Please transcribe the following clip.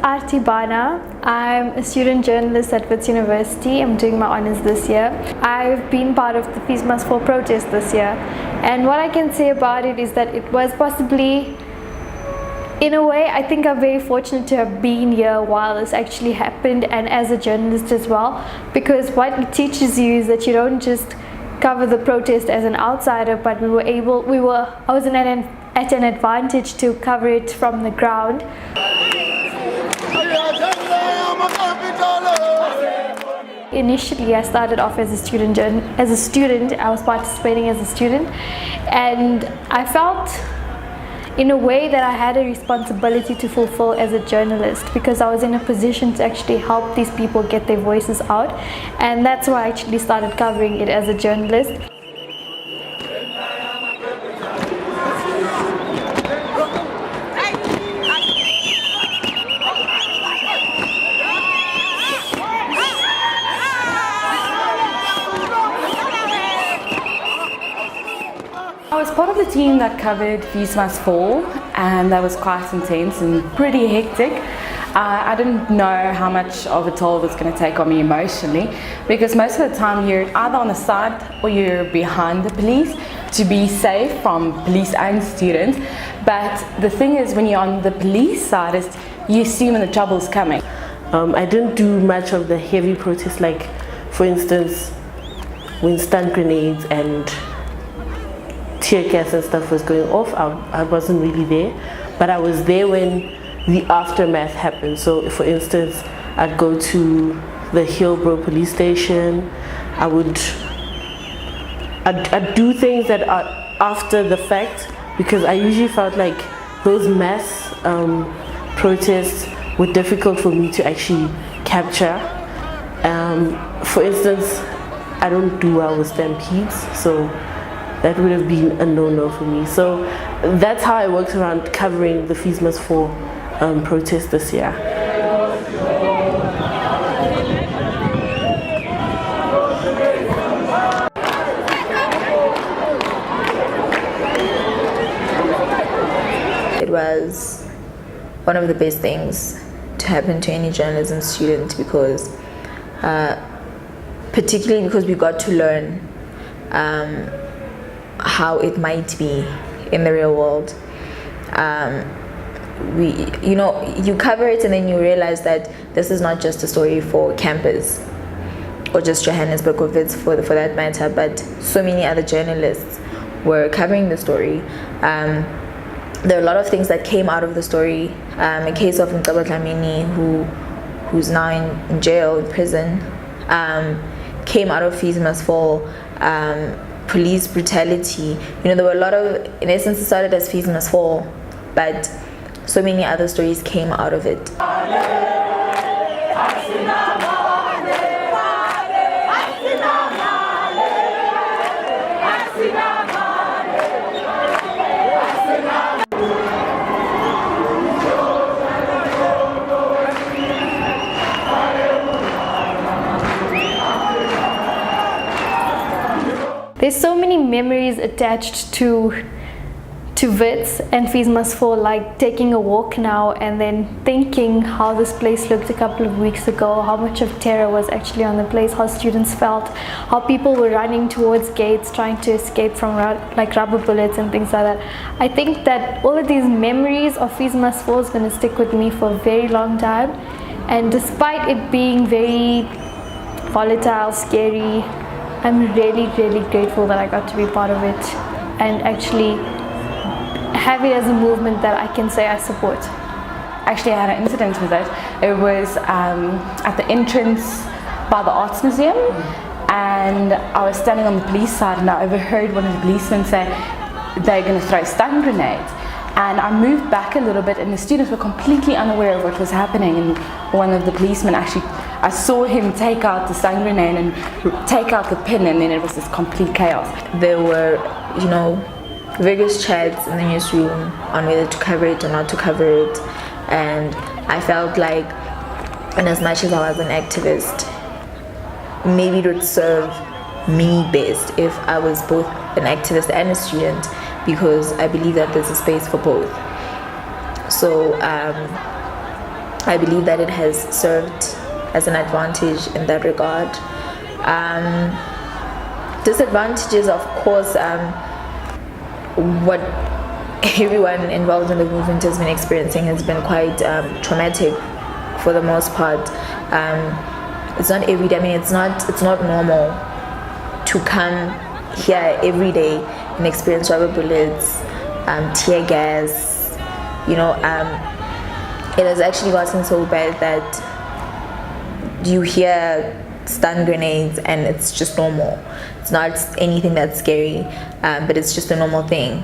Arti Bana. I'm a student journalist at Wits University. I'm doing my honours this year. I've been part of the Fees Must Fall protest this year, and what I can say about it is that it was possibly, in a way, I think I'm very fortunate to have been here while this actually happened, and as a journalist as well, because what it teaches you is that you don't just cover the protest as an outsider, but I was at an advantage to cover it from the ground. Initially, I started off as a student. I was participating as a student, and I felt in a way that I had a responsibility to fulfill as a journalist, because I was in a position to actually help these people get their voices out, and that's why I actually started covering it as a journalist. I was part of the team that covered Fees Must Fall, and that was quite intense and pretty hectic. I didn't know how much of a toll it was going to take on me emotionally, because most of the time you're either on the side or you're behind the police to be safe from police and students. But the thing is, when you're on the police side, is you see when the trouble's coming. I didn't do much of the heavy protests, like for instance when stun grenades and tear gas and stuff was going off. I wasn't really there, but I was there when the aftermath happened. So for instance, I'd go to the Hillbrow police station. I'd do things that are after the fact, because I usually felt like those mass protests were difficult for me to actually capture. For instance, I don't do well with stampedes, so that would have been a no-no for me. So that's how I worked around covering the Fees Must Fall protest this year. It was one of the best things to happen to any journalism student, because particularly because we got to learn how it might be in the real world. You cover it and then you realize that this is not just a story for campus or just Johannesburg or Wits for that matter, but so many other journalists were covering the story. There are a lot of things that came out of the story. A case of Mcaba Dlamini, who's now in jail, in prison, came out of Fees Must Fall. Police brutality. There were a lot of, in essence, it started as Fees Must Fall, but so many other stories came out of it. There's so many memories attached to Wits and Fees Must Fall, like taking a walk now and then thinking how this place looked a couple of weeks ago, how much of terror was actually on the place, how students felt, how people were running towards gates trying to escape from like rubber bullets and things like that. I think that all of these memories of Fees Must Fall is going to stick with me for a very long time, and despite it being very volatile, scary, I'm really, really grateful that I got to be part of it and actually have it as a movement that I can say I support. Actually, I had an incident with it. It was at the entrance by the Arts Museum, and I was standing on the police side, and I overheard one of the policemen say they're going to throw stun grenades. And I moved back a little bit, and the students were completely unaware of what was happening. And one of the policemen actually, I saw him take out the stun grenade and take out the pin, and then it was this complete chaos. There were, vigorous chats in the newsroom on whether to cover it or not to cover it, and I felt like, and as much as I was an activist, maybe it would serve me best if I was both an activist and a student, because I believe that there's a space for both. So I believe that it has served as an advantage in that regard. Disadvantages, of course, what everyone involved in the movement has been experiencing has been quite traumatic for the most part. It's not every day. I mean, it's not normal to come here every day and experience rubber bullets, tear gas. It has actually gotten so bad that you hear stun grenades and it's just normal. It's not anything that's scary, but it's just a normal thing.